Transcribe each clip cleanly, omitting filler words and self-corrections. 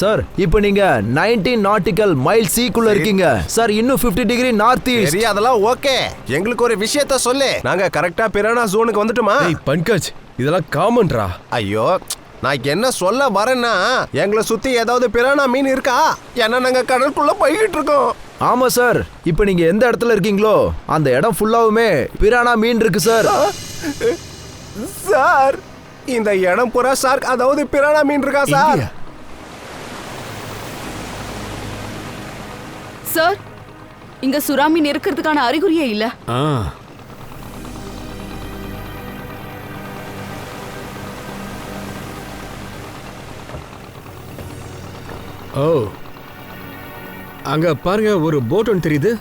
Sir இப்போ நீங்க 19 nautical mile சீக்குள்ள இருக்கீங்க சார். இன்னும் 50 டிகிரி நார்த் ஈஸ்ட். சரி, அதெல்லாம் ஓகே. எங்களுக்கு ஒரு விஷயத்த சொல்லு. நாங்க கரெக்டா பிரானா ஜோனுக்கு வந்துட்டோமா? ஏய் பங்கஜ், இதெல்லாம் காமன்ரா. ஐயோ, நான் என்ன சொல்ல வரேன்னா, எங்களை சுத்தி ஏதாவது பிரானா மீன் இருக்கா? ஏன்னா நாங்க கடலுக்குள்ள போய்கிட்டு இருக்கோம். ஆமா சார், இப்போ நீங்க எந்த இடத்துல இருக்கீங்களோ அந்த இடம் ஃபுல்லாவுமே பிரானா மீன் இருக்கு சார். சார், இந்த இடம் பூரா சார், அதாவது பிரானா மீன் இருக்கா சார்? சார், இங்க சுறா மீன் இருக்கிறதுக்கான அறிகுறியே இல்ல. ஓ, அங்க பாருங்க, ஒரு போட் ஒன்று தெரியுது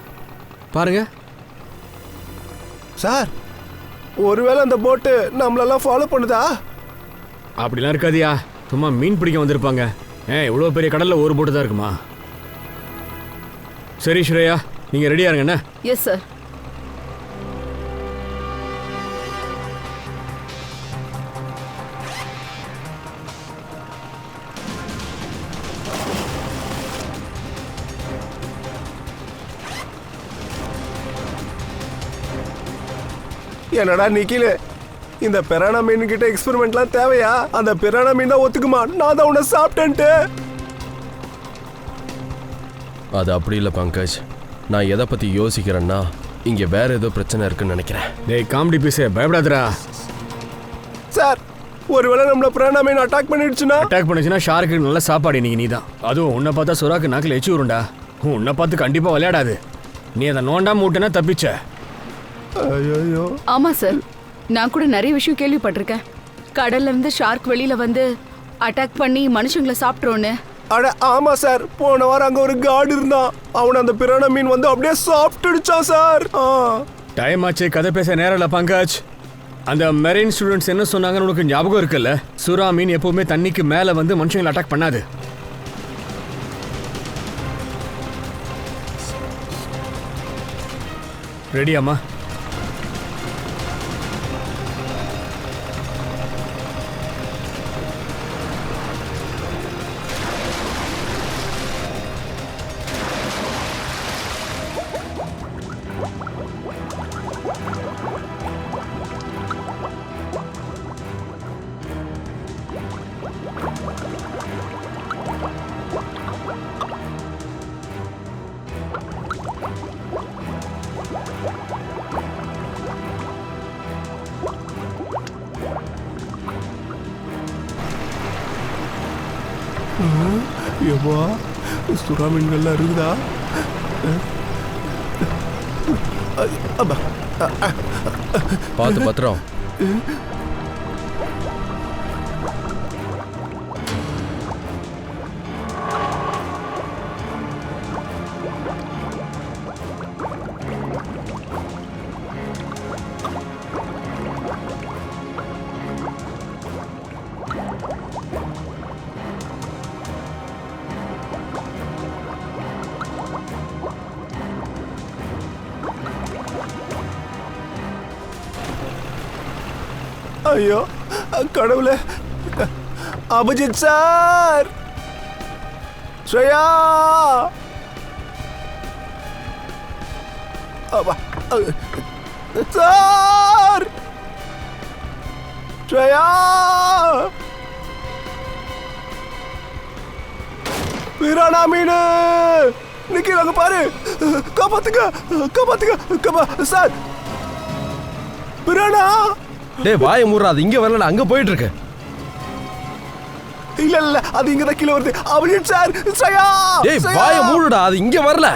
பாருங்க. சார், ஒருவேளை அந்த போட்டு நம்மளெல்லாம் ஃபாலோ பண்ணுதா? அப்படிலாம் இருக்காதியா, சும்மா மீன் பிடிக்க வந்திருப்பாங்க. இவ்வளோ பெரிய கடல்ல ஒரு போட்டு தான் இருக்குமா? சரி ஸ்ரேயா, நீங்க ரெடியா இருங்க. என்ன? Yes sir. என்னடா நிக்கில, இந்த பிரானா மீன் கிட்ட எக்ஸ்பெரிமெண்ட்லாம் தேவையா? அந்த பிரானா மீன் தான் ஒத்துக்குமா நான் தான் உன்னை சாப்பிட்டேன்ட்டு? அது அப்படி இல்லை பங்கஜ். நான் எதை பற்றி யோசிக்கிறேன்னா, இங்கே வேற ஏதோ பிரச்சனை இருக்குன்னு நினைக்கிறேன். டேய் காமெடி பீஸே, பயப்படாதடா. சார், ஒருவேளை நம்மள பிரானா மீன் அட்டாக் பண்ணிடுச்சுன்னா? அட்டாக் பண்ணுச்சுன்னா ஷார்க்கு நல்ல சாப்பாடு இன்னைக்கு நீ தான். அதுவும் உன்னை பார்த்தா சுறாக்கு நாக்கில் எச்சி வரும்டா. உன்னை பார்த்து கண்டிப்பாக விளையாடாது. நீ அதை நோண்டாம விட்டனா தப்பிச்ச. ஐயோ. ஆமா சார், நான் கூட நிறைய விஷயம் கேள்விப்பட்டிருக்கேன். கடல்ல இருந்து ஷார்க் வெளியில வந்து அட்டாக் பண்ணி மனுஷங்களை சாப்பிட்றோன்னு. அட ஆமா சார், போன வாரம் அங்க ஒரு கார்டு இருந்தான். அவன் அந்த பிரானா மீன் வந்து அப்படியே சாப்பிட்டுடுச்சான் சார். டைம் ஆச்சு, கதை பேச நேரம் இல்லை பங்கஜ். அந்த மெரைன் ஸ்டூடெண்ட்ஸ் என்ன சொன்னாங்கன்னு உனக்கு ஞாபகம் இருக்குல்ல? சுறா மீன் எப்பவுமே தண்ணிக்கு மேலே வந்து மனுஷங்களை அட்டாக் பண்ணாது. ரெடியாம்மா? எவ்வா, சுறா மீன்கள்லாம் இருக்குதா? பார்த்து பத்திரம். ஐயோ கடவுளே, அபிஜித் சார், ஸ்ரேயா, சார், ஸ்ரேயா, பிரானா மீன் நிக்கிறாங்க பாரு, காப்பாத்துங்க காப்பாத்துங்க சார், பிரானா. டேய் வாய மூடுறா, அது இங்கே வரல, அங்கே போயிட்டு இருக்கு. இல்ல இல்ல, அது இங்க தான் கீழ வருது. அபிஜித் சார், ஸ்ரேயா. டேய் வாய மூடுடா, அது இங்கே வரல.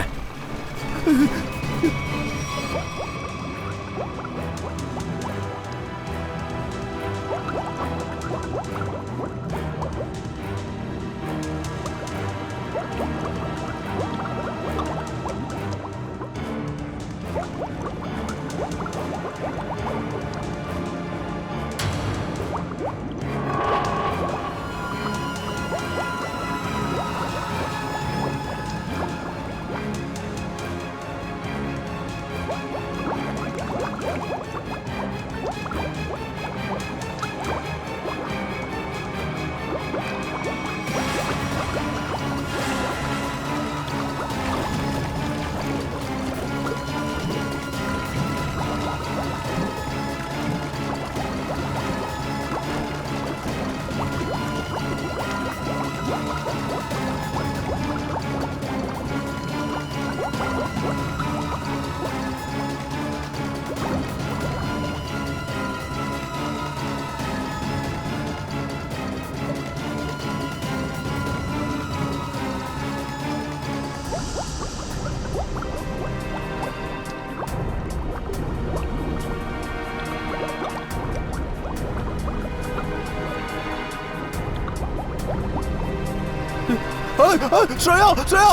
ஸ்ரேயா ஸ்ரேயா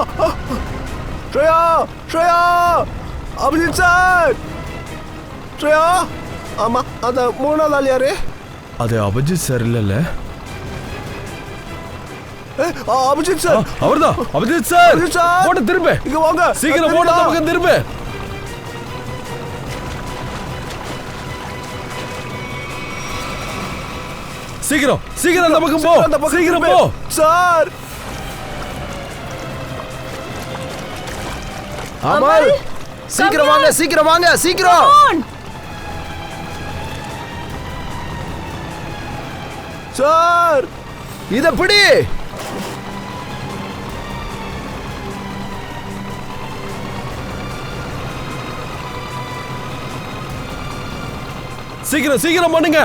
ஸ்ரேயா ஸ்ரேயா அபிஜித் சார் ஸ்ரேயா ஆமா அந்த மூணாவது ஆள் யாரு? அது அபிஜித் சார் இல்லைல்ல? அபிஜித் சார் அவர்தான். அபிஜித் சார் அபிஜித் சார் போட்டு திரும்ப. இங்க வாங்க சீக்கிரம் போட்டு அந்த பக்கம் திரும்ப. சீக்கிரம் சீக்கிரம் அந்த பக்கம் போ. சீக்கிரம் போ சார். அமல் சீக்கிரம் வாங்க சீக்கிரம் வாங்க சீக்கிரம். சார் இத பிடி. சீக்கிரம் சீக்கிரம் பண்ணுங்க.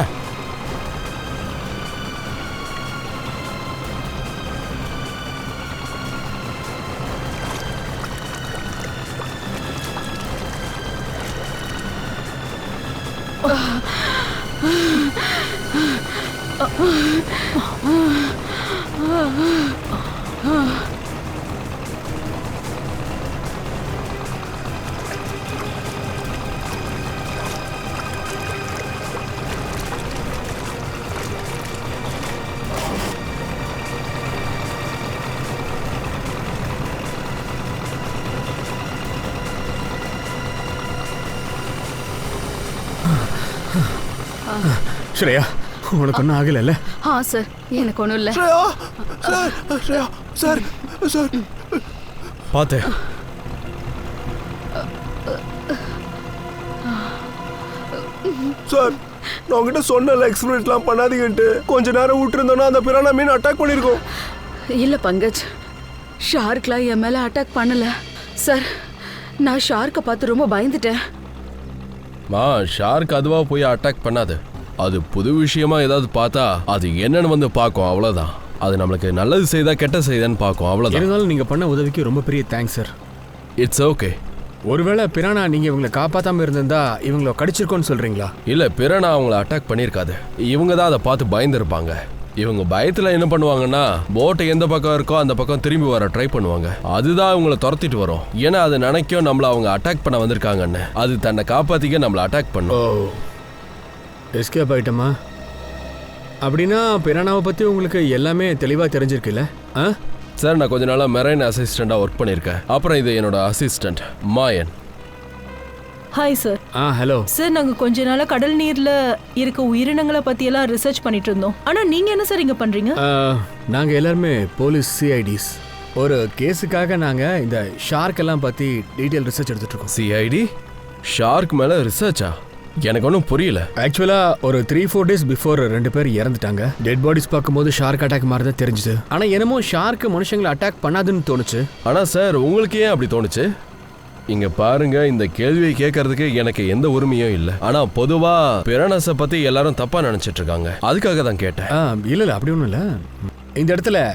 ஸ்ரேயா உனக்கு ஒன்றும் ஆகலைல்ல? சார் எனக்கு ஒன்றும் இல்லை. Shreya sir Shreya sir sir பார்த்தேன். சார் நான் உங்ககிட்ட சொன்னல எக்ஸ்பெரிமெண்ட்லாம் பண்ணாதீங்கன்ட்டு. கொஞ்ச நேரம் விட்டுருந்தோன்னா அந்த பிரானா மீன் அட்டாக் பண்ணிருக்கோம். இல்ல பங்கஜ், ஷார்க்லாம் என் மேல அட்டாக் பண்ணல சார். நான் ஷார்க்கை பார்த்து ரொம்ப பயந்துட்டேன். ஷார்க் அதுவா போய் அட்டாக் பண்ணாது. அது புது விஷயமா ஏதாவது பார்த்தா அது என்னன்னு வந்து பார்க்கும், அவ்வளவுதான். அது நம்மளுக்கு நல்லது செய்தா கெட்ட செய்தான்னு பார்க்கும், அவ்வளவுதான். இருந்தாலும் நீங்க பண்ண உதவிக்கு ரொம்ப பெரிய தேங்க்ஸ் சார். It's okay. ஒருவேளை பிரானா நீங்க இவங்களை காப்பாத்தாம இருந்திருந்தா இவங்களை கடிச்சிருக்கோன்னு சொல்றீங்களா? இல்ல, பிரானா அவங்கள அட்டாக் பண்ணிருக்காது. இவங்க தான் அதை பார்த்து பயந்துருப்பாங்க. இவங்க பயத்துல என்ன பண்ணுவாங்கன்னா, போட்டை எந்த பக்கம் இருக்கோ அந்த பக்கம் திரும்பி வர ட்ரை பண்ணுவாங்க. அதுதான் அவங்கள துரத்திட்டு வரும். ஏன்னா அது நினைக்கும் நம்மள அவங்க அட்டாக் பண்ண வந்திருக்காங்கன்னு. அது தன்னை காப்பாத்திக்க நம்மள அட்டாக் பண்ணும். எஸ்கேப் ஆயிட்டமா? அப்படின்னா பிரானாவை பத்தி உங்களுக்கு எல்லாமே தெளிவா தெரிஞ்சிருக்குல்ல? சார், நான் கொஞ்ச நாளா மெரைன் அசிஸ்டண்டா ஒர்க் பண்ணிருக்கேன். அப்புறம் இது என்னோட assistant Mayan. Hi sir. Hello sir, நாங்க கொஞ்ச நாளா கடல் நீர்ல இருக்க உயிரினங்களை பத்தி எல்லாம் ரிசர்ச் பண்ணிட்டு இருந்தோம். ஆனா நீங்க என்ன சார் இங்க பண்றீங்க? நாங்க எல்லாருமே போலீஸ் சிஐடிஸ். ஒரு கேஸுக்காக நாங்க இந்த ஷார்க் எல்லாம் பத்தி டீடைல் ரிசர்ச் எடுத்துட்டு இருக்கோம். சிஐடி ஷார்க் மேல ரிசர்ச்சா? எனக்கு ஒன்றும் புரியல. ஆக்சுவலா ஒரு 3-4 days பிஃபோர் 2 பேர் இறந்துட்டாங்க. டெட் பாடிஸ் பார்க்கும்போது ஷார்க் அட்டாக் மாதிரி தான் தெரிஞ்சுது. ஆனா என்னமோ ஷார்க் மனுஷங்களை அட்டாக் பண்ணாதுன்னு தோணுச்சு. ஆனா சார், உங்களுக்கு ஏன் அப்படி தோணுச்சு? இங்க பாருங்க, இந்த கேள்வியை கேட்கறதுக்கு எனக்கு எந்த உரிமையும் இல்லை. ஆனா பொதுவா பிரானாஸை பத்தி எல்லாரும் தப்பா நினைச்சிட்டு இருக்காங்க. அதுக்காக தான் கேட்டேன். இல்ல அப்படி ஒன்றும் இல்லை. இந்த இடத்துல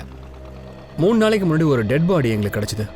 3 நாளைக்கு முன்னாடி ஒரு டெட் பாடி எங்களுக்கு கிடைச்சது.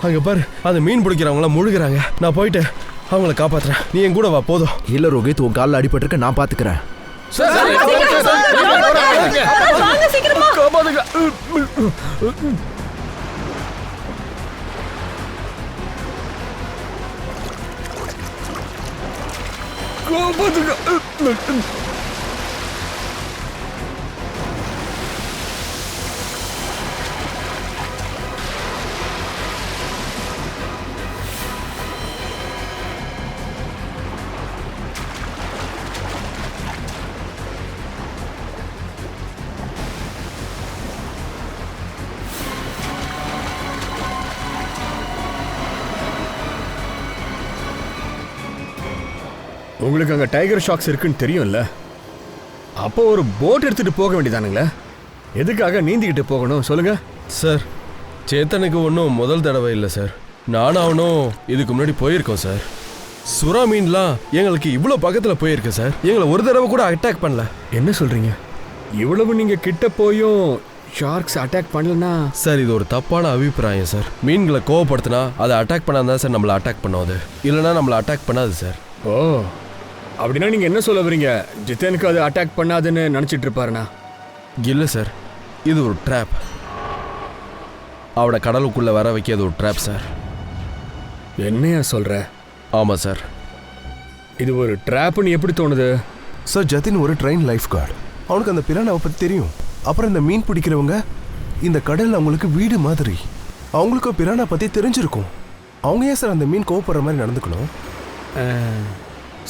அங்க பாரு, அந்த மீன் பிடிக்கிறவங்கள முழுகிறாங்க. நான் போயிட்டு அவங்கள காப்பாத்துறேன். நீ என் கூட வா. போதும். இல்ல ரோஹித், உன் காலில் அடிபட்டிருக்க, நான் பாத்துக்கிறேன். உங்களுக்கு அங்க டைகர் ஷாக்ஸ் இருக்குன்னு தெரியும்ல? அப்போ ஒரு போட் எடுத்துட்டு போக வேண்டியதானுங்களே? எதுக்காக நீந்திக்கிட்டு போகணும் சொல்லுங்க? சார் சேத்தனுக்கு ஒன்றும் முதல் தடவை இல்லை சார். நானும் அவனும் இதுக்கு முன்னாடி போயிருக்கோம் சார். சுறா மீன்லாம் எங்களுக்கு இவ்வளோ பக்கத்தில் போயிருக்கு சார். எங்களை ஒரு தடவை கூட அட்டாக் பண்ணல. என்ன சொல்றீங்க? இவ்வளவு நீங்க கிட்ட போயும் ஷார்க்ஸ் அட்டாக் பண்ணலனா? சார் இது ஒரு தப்பான அபிப்பிராயம் சார். மீன்களை கோவப்படுத்தினா அதை அட்டாக் பண்ணாதான் சார் நம்மளை அட்டாக் பண்ணாது, இல்லைனா நம்மளை அட்டாக் பண்ணாது சார். ஓ, அப்படின்னா நீங்க என்ன சொல்ல வரீங்க? ஜித்தனுக்கு அது அட்டாக் பண்ணாதுன்னு நினைச்சிட்டு இருப்பாருனா? இல்லை சார், இது ஒரு ட்ராப். அவனை கடலுக்குள்ளே வர வைக்கிறது ஒரு ட்ராப் சார். என்னையா சொல்ற? ஆமாம் சார். இது ஒரு ட்ராப்னு எப்படி தோணுது? சார் ஜதின் ஒரு ட்ரெயின் லைஃப் கார்டு. அவனுக்கு அந்த பிரானாவை பற்றி தெரியும். அப்புறம் இந்த மீன் பிடிக்கிறவங்க இந்த கடல் அவங்களுக்கு வீடு மாதிரி. அவங்களுக்கு பிரானா பற்றி தெரிஞ்சிருக்கும். அவங்க ஏன் சார் அந்த மீன் கோவப்படுற மாதிரி நடந்துக்கணும்?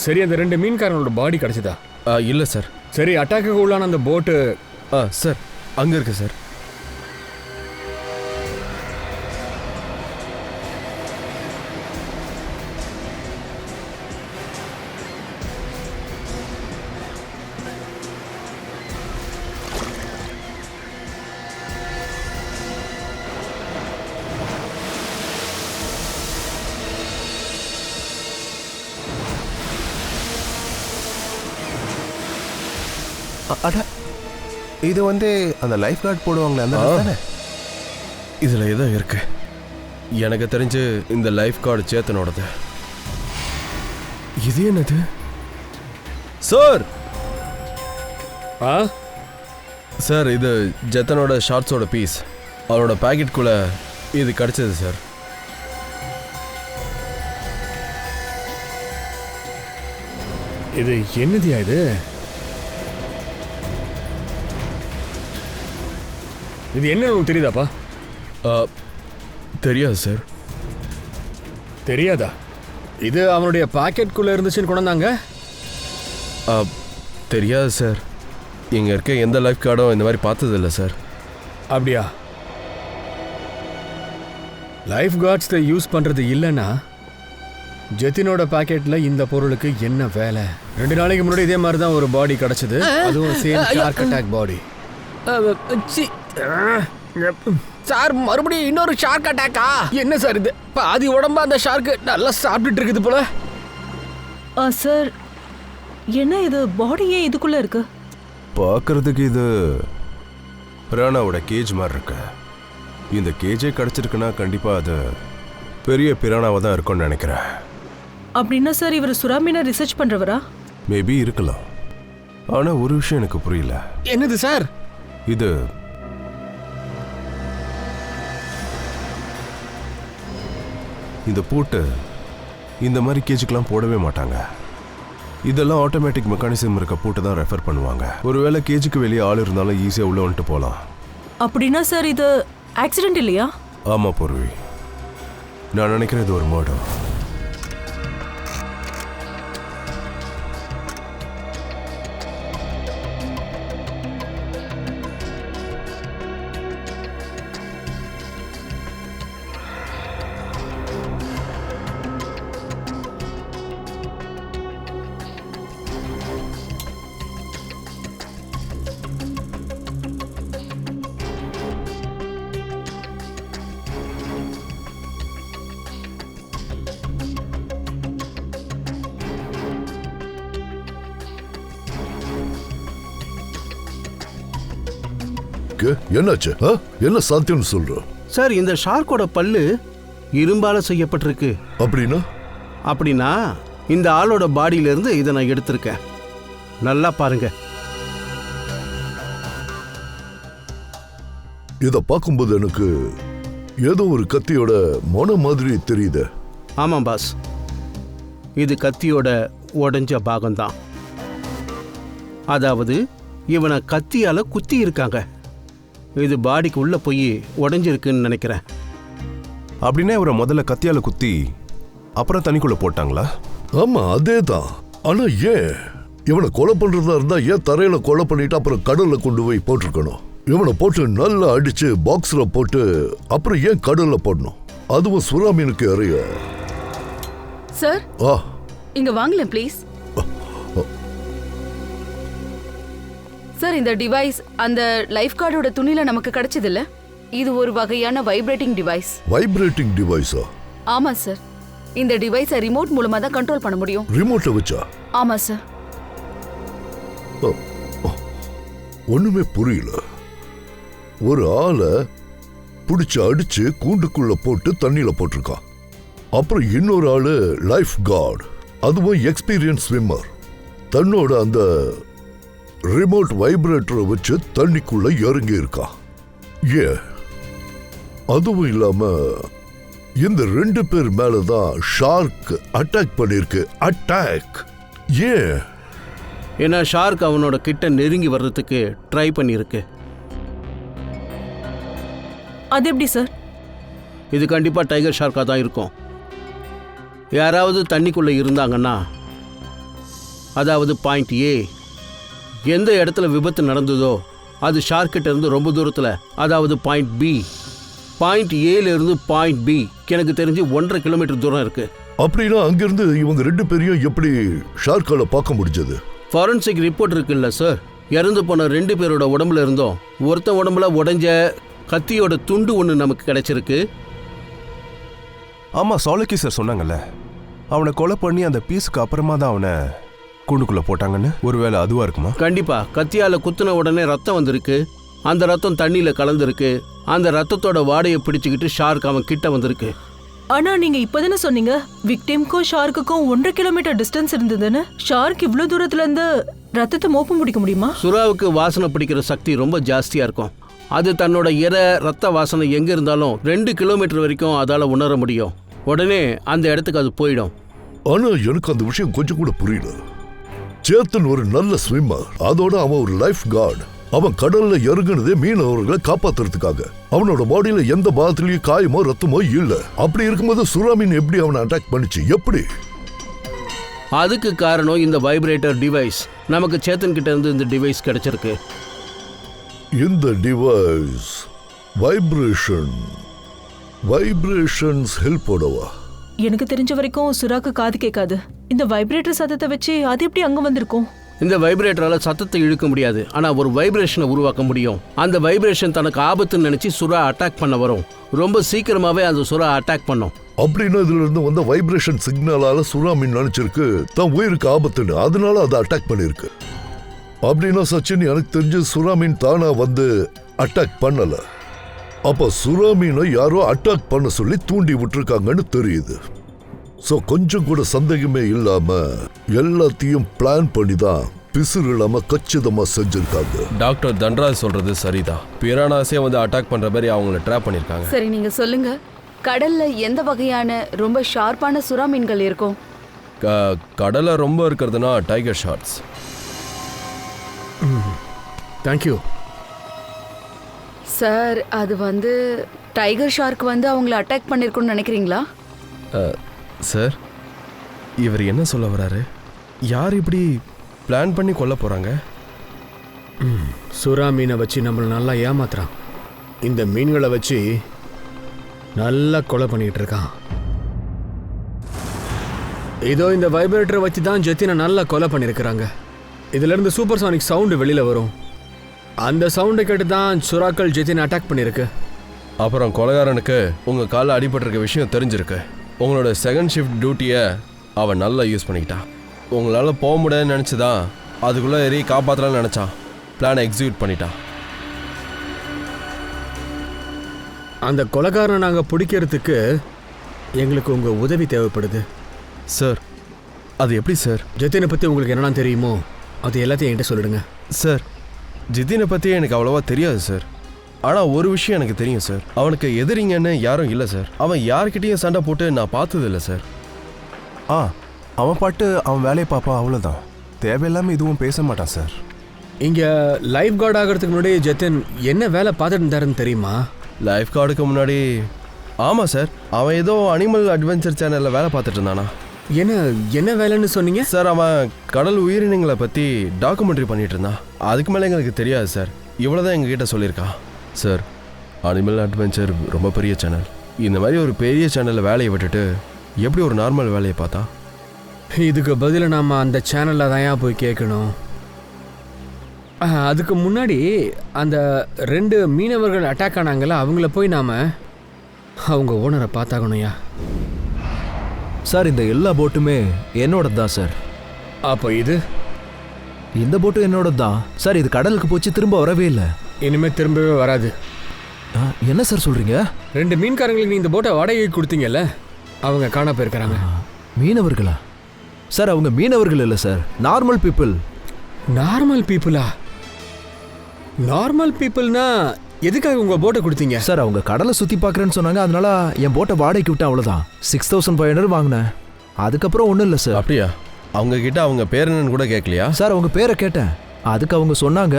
சரி, அந்த 2 மீன்காரங்களோட பாடி கிடைச்சதா? இல்லை சார். சரி, அட்டாக்கு உள்ளான அந்த போட்டு? சார் அங்கே இருக்கு சார். அட, இது வந்து அந்த லைஃப் கார்டு போடுவாங்களே அந்த தானே? இதில் ஏதோ இருக்கு. எனக்கு தெரிஞ்சு இந்த லைஃப் கார்டு சேத்தனோடது. இது என்னது சார்? சார் இது ஜெத்தனோட ஷார்ட்ஸோட பீஸ். அவரோட பேக்கெட்குள்ளே இது கிடச்சிது சார். இது என்னதியா இது? இது என்ன உங்களுக்கு தெரியுதாப்பா? தெரியாது சார். தெரியாதா? இது அவனுடைய பாக்கெட்குள்ளே இருந்துச்சுன்னு கொண்டாந்தாங்க? தெரியாது சார். இங்கே இருக்க எந்த லைஃப் கார்டும் இந்த மாதிரி பார்த்ததில்லை சார். அப்படியா? லைஃப் கார்ட்ஸை யூஸ் பண்ணுறது இல்லைன்னா ஜெத்தினோட பாக்கெட்டில் இந்த பொருளுக்கு என்ன வேலை? 2 நாளைக்கு முன்னாடி இதே மாதிரி தான் ஒரு பாடி கிடச்சிது. அதுவும் சேம் ஷார்க் அட்டாக் பாடி. சார் மறுபடியும் இன்னொரு ஷார்க் அட்டாக்கா? என்ன சார் இது? பாதி உடம்பு அந்த ஷார்க்கு நல்லா சாப்பிட்டுட்டு இருக்குது போல. சார் என்ன இது? பாடியே இதுக்குள்ள இருக்கு. பார்க்கறதுக்கு இது பிரானாவோட கேஜ் மாதிரி இருக்கு. இந்த கேஜே கிடச்சிருக்குன்னா கண்டிப்பாக அது பெரிய பிரானாவாக தான் இருக்கும்னு நினைக்கிறேன். அப்படின்னா சார் இவர் சுறா மீனை ரிசர்ச் பண்றவரா? மேபி இருக்கலாம். ஆனால் ஒரு விஷயம் எனக்கு புரியல. என்னது சார்? இது இந்த பூட்டு இந்த மாதிரி கேஜுக்கெல்லாம் போடவே மாட்டாங்க. இதெல்லாம் ஆட்டோமேட்டிக் மெக்கானிசம் இருக்க பூட்டு தான் ரெஃபர் பண்ணுவாங்க. ஒருவேளை கேஜுக்கு வெளியே ஆள் இருந்தாலும் ஈஸியாக உள்ள வந்துட்டு போகலாம். அப்படின்னா சார் இது ஆக்சிடென்ட் இல்லையா? ஆமாம் பூர்வி, நான் நினைக்கிறேன் இது ஒரு மர்டர். என்னாச்சு? என்ன சாத்தியம்னு சொல்ற? சார் இந்த ஷார்க்கோட பல்லு இரும்பால செய்யப்பட்டிருக்கு. அப்படின்னா இந்த ஆளோட பாடியில இருந்து இதை நான் எடுத்திருக்கேன். நல்லா பாருங்க. இத பார்க்கும்போது எனக்கு ஏதோ ஒரு கத்தியோட மொன மாதிரி தெரியுது. ஆமாம் பாஸ், இது கத்தியோட உடைஞ்ச பாகம்தான். அதாவது இவனை கத்தியால குத்தி இருக்காங்க. இது பாடிக்கு உள்ள போய் உடைஞ்சிருக்குன்னு நினைக்கிறேன். அப்படின்னா இவரை முதல்ல கத்தியால குத்தி அப்புறம் தண்ணிக்குள்ள போட்டாங்களா? ஆமா, அதேதான். ஆனா ஏன் இவனை கொலை பண்றதா இருந்தா ஏன் தரையில கொலை பண்ணிட்டு அப்புறம் கடல்ல கொண்டு போய் போட்டிருக்கணும்? இவனை போட்டு நல்லா அடிச்சு பாக்ஸ்ல போட்டு அப்புறம் ஏன் கடல்ல போடணும்? அதுவும் சுறா மீனுக்கு அறிய. சார் இங்க வாங்கலாம் ப்ளீஸ். சார் இந்த டிவைஸ் அந்த லைஃப் கார்டோட துணியில நமக்கு கிடைச்சது இல்ல? இது ஒரு வகையான வைப்ரேட்டிங் டிவைஸ். வைப்ரேட்டிங் டிவைஸா? ஆமா சார். இந்த டிவைஸை ரிமோட் மூலமா தான் கண்ட்ரோல் பண்ண முடியும். ரிமோட்டை வச்சா? ஆமா சார். ஒண்ணுமே புரியல. ஒரு ஆளை பிடிச்சு அடிச்சு கூண்டுக்குள்ள போட்டு தண்ணியில போட்டிருக்கான். அப்புறம் இன்னொரு ஆளு லைஃப் கார்டு, அதுவும் எக்ஸ்பீரியன்ஸ் ஸ்விம்மர், தன்னோட அந்த ரிமோட் வைப்ரேட்டரை வச்சு தண்ணிக்குள்ள இறங்கி இருக்கான். அதுவும் இல்லாம இந்த 2 பேர் மேலதான் ஷார்க் அட்டாக் பண்ணிருக்கு. அட்டாக் ஏன்? ஏன்னா ஷார்க் அவனோட கிட்ட நெருங்கி வர்றதுக்கு ட்ரை பண்ணியிருக்கு. அது எப்படி சார்? இது கண்டிப்பாக டைகர் ஷார்க்காக தான் இருக்கும். யாராவது தண்ணிக்குள்ளே இருந்தாங்கன்னா, அதாவது பாயிண்ட் ஏ, எந்த இடத்துல விபத்து நடந்ததோ அது ஷார்க்கிட்ட இருந்து ரொம்ப தூரத்தில், அதாவது பாயிண்ட் பி. பாயிண்ட் ஏலேருந்து பாயிண்ட் பி எனக்கு தெரிஞ்சு 1.5 கிலோமீட்டர் தூரம் இருக்கு. அப்படின்னா அங்கிருந்து இவங்க 2 பேரையும் எப்படி ஷார்க்கால பார்க்க முடிஞ்சது? ஃபாரன்சிக் ரிப்போர்ட் இருக்குல்ல சார், இறந்து போன 2 பேரோட உடம்புல இருந்தோம் ஒருத்தன் உடம்புல உடைஞ்ச கத்தியோட துண்டு ஒன்று நமக்கு கிடைச்சிருக்கு. ஆமா, சாலக்கி சார் சொன்னாங்கல்ல, அவனை கொலை பண்ணி அந்த பீஸுக்கு அப்புறமா தான் அவனை கூண்டுக்குள்ள போட்டாங்கன்னு. ஒருவேளை அதுவா இருக்குமா? கண்டிப்பா. கத்தியால குத்துன உடனே ரத்தம் வந்திருக்கு. அந்த ரத்தம் தண்ணியில கலந்துருக்கு. அந்த ரத்தத்தோட வாடையை பிடிச்சுக்கிட்டு ஷார்க் அவன் கிட்ட வந்திருக்கு. ஆனா நீங்க இப்பதானே சொன்னீங்க விக்டிம்க்கும் ஷார்க்குக்கும் 1.5 கிலோமீட்டர் டிஸ்டன்ஸ் இருந்ததுன்னு. ஷார்க் இவ்வளவு தூரத்துல இருந்து ரத்தத்தை மோப்ப முடிக்க முடியுமா? சுறாவுக்கு வாசனை பிடிக்கிற சக்தி ரொம்ப ஜாஸ்தியா இருக்கும். அது தன்னோட ரத்த வாசனை எங்க இருந்தாலும் 2 கிலோமீட்டர் வரைக்கும் அதால உணர முடியும். உடனே அந்த இடத்துக்கு அது போயிடும். ஆனா எனக்கு அந்த விஷயம் கொஞ்சம் கூட புரியல. சேத்தன் ஒரு நல்ல ஸ்விம்மர், அதோட அவன் ஒரு லைஃப் கார்டு. அவன் கடல்ல இறங்குனதே மீனவர்களை காப்பாத்துறதுக்காக. அவனோட பாடியில எந்த பாகத்திலயும் காயமோ ரத்தமோ இல்ல. அப்படி இருக்கும்போது சுறா மீன் எப்படி அவனை அட்டாக் பண்ணிச்சு? எப்படி? அதுக்கு காரணம் இந்த வைப்ரேட்டர் டிவைஸ். நமக்கு சேத்தன் கிட்ட இருந்து இந்த டிவைஸ் கிடைச்சிருக்கு. இந்த டிவைஸ் வைப்ரேஷன்ஸ் ஹெல்ப்போடவா? எனக்கு தெரிஞ்ச வரைக்கும் சுறாக்கு காது கேட்காது. இந்த வைப்ரேட்டர் சத்தத்தை வச்சு அது எப்படி அங்க வந்திருக்கும்? இந்த வைப்ரேட்டரால சத்தத்தை இழுக்க முடியாது, ஆனா ஒரு வைப்ரேஷனை உருவாக்க முடியும். அந்த வைப்ரேஷன் தனக்கு ஆபத்துன்னு நினைச்சு சுறா அட்டாக் பண்ண வரும். ரொம்ப சீக்கிரமாவே அந்த சுறா அட்டாக் பண்ணும். அப்படின்னா இதுல இருந்து வந்த வைப்ரேஷன் சிக்னலால சுறா மீன் நினைச்சிருக்கு தான் உயிருக்கு ஆபத்துன்னு, அதனால அதை அட்டாக் பண்ணிருக்கு. அப்படின்னா சச்சின், எனக்கு தெரிஞ்சு சுறா மீன் தானா வந்து அட்டாக் பண்ணல. அப்ப சுறா மீனை யாரோ அட்டாக் பண்ண சொல்லி தூண்டி விட்டுருக்காங்கன்னு தெரியுது. சோ கொஞ்சம் கூட சந்தேகமே இல்லாம எல்லாத்தையும் பிளான் பண்ணி தான் பிசுறு இல்லாம கச்சிதமா செஞ்சிருக்காங்க. டாக்டர் தன்ராஜ் சொல்றது சரிதான். பிரானாஸே வந்து அட்டாக் பண்ற மாதிரி அவங்கள ட்ராப் பண்ணிருக்காங்க. சரி, நீங்க சொல்லுங்க, கடல்ல எந்த வகையான ரொம்ப ஷார்ப்பான சுறா மீன்கள் இருக்கும்? கடல்ல ரொம்ப இருக்கிறதுனா டைகர் ஷார்க்ஸ். Thank you sir. அது வந்து டைகர் ஷார்க் வந்து அவங்கள அட்டாக் பண்ணிருக்கும்னு நினைக்கிறீங்களா? சார், இவர் என்ன சொல்ல வராரு? யார் இப்படி பிளான் பண்ணி கொல்ல போறாங்க? சுறா மீனை வச்சு நம்மளை நல்லா ஏமாத்துறான். இந்த மீன்களை வச்சு நல்லா கொலை பண்ணிட்டு இருக்கான். இதோ இந்த வைப்ரேட்டரை வச்சு தான் ஜெத்தினை நல்லா கொலை பண்ணியிருக்கிறாங்க. இதுல இருந்து சூப்பர்சானிக் சவுண்டு வெளியில வரும். அந்த சவுண்டை கேட்டு தான் சுறாக்கள் ஜெத்தினை அட்டாக் பண்ணிருக்கு. அப்புறம் கொலைகாரனுக்கு உங்க காலில் அடிபட்டிருக்க விஷயம் தெரிஞ்சிருக்கு. உங்களோட செகண்ட் ஷிஃப்ட் டியூட்டியை அவன் நல்லா யூஸ் பண்ணிக்கிட்டான். உங்களால் போக முடியாதுன்னு நினச்சிதான் அதுக்குள்ளே ஏறி காப்பாற்றலான்னு நினச்சான். பிளானை எக்ஸிக்யூட் பண்ணிட்டான். அந்த கொலைகாரனை நாங்கள் பிடிக்கிறதுக்கு எங்களுக்கு உங்கள் உதவி தேவைப்படுது. சார், அது எப்படி சார்? ஜெத்தினை பற்றி உங்களுக்கு என்னெல்லாம் தெரியுமோ அது எல்லாத்தையும் என்கிட்ட சொல்லிடுங்க. சார், ஜித்தினை பற்றி எனக்கு அவ்வளோவா தெரியாது சார். ஆனால் ஒரு விஷயம் எனக்கு தெரியும் சார். அவனுக்கு எதிரிங்கன்னு யாரும் இல்லை சார். அவன் யார்கிட்டையும் சண்டை போட்டு நான் பார்த்ததில்லை சார். அவன் பாட்டு அவன் வேலையை பார்ப்பான், அவ்வளோதான். தேவையில்லாமல் இதுவும் பேச மாட்டான் சார். இங்கே லைஃப் கார்டு ஆகிறதுக்கு முன்னாடி ஜெத்தின் என்ன வேலை பார்த்துட்டு இருந்தாருன்னு தெரியுமா? லைஃப் கார்டுக்கு முன்னாடி? ஆமாம் சார், அவன் ஏதோ அனிமல் அட்வென்ச்சர் சேனலில் வேலை பார்த்துட்டு இருந்தானா? என்ன வேலைன்னு சொன்னீங்க சார்? அவன் கடல் உயிரினங்களை பற்றி டாக்குமெண்ட்ரி பண்ணிட்டு இருந்தான். அதுக்கு மேலே எங்களுக்கு தெரியாது சார். இவ்வளோதான் எங்ககிட்ட சொல்லியிருக்கான் சார். அனிமல் அட்வென்ச்சர் ரொம்ப பெரிய சேனல். இந்த மாதிரி ஒரு பெரிய சேனலில் வேலையை விட்டுட்டு எப்படி ஒரு நார்மல் வேலையை பார்த்தா? இதுக்கு பதில் நாம் அந்த சேனலில் தான் போய் கேட்கணும். அதுக்கு முன்னாடி அந்த 2 மீனவர்கள் அட்டாக் ஆனாங்கல்ல, அவங்கள போய் நாம அவங்க ஓனரை பார்த்தாகணும்யா. சார் இந்த எல்லா போட்டுமே என்னோடது தான் சார். அப்போ இது இந்த போட்டு என்னோடது தான் சார். இது கடலுக்கு போச்சு, திரும்ப வரவே இல்லை. இனிமே திரும்பவே வராது. என்ன சார் சொல்றீங்க? 2 மீன்காரங்களுக்கு நீ இந்த போட்டை வாடகைக்கு கொடுத்தீங்கல்ல, அவங்க காண போயிருக்கிறாங்க. மீனவர்களா? சார் அவங்க மீனவர்கள் இல்லை சார், நார்மல் பீப்புள். நார்மல் பீப்புளா? நார்மல் பீப்புள்னா எதுக்காக உங்க போட்டை கொடுத்தீங்க? சார் அவங்க கடலை சுற்றி பார்க்குறேன்னு சொன்னாங்க, அதனால என் போட்டை வாடகைக்கு விட்டேன், அவ்வளோதான். 6500 வாங்கினேன். அதுக்கப்புறம் ஒன்றும் இல்லை சார். அப்படியா? அவங்க கிட்ட அவங்க பேர் என்னன்னு கூட கேட்கலையா? சார் அவங்க பேரை கேட்டேன், அதுக்கு அவங்க சொன்னாங்க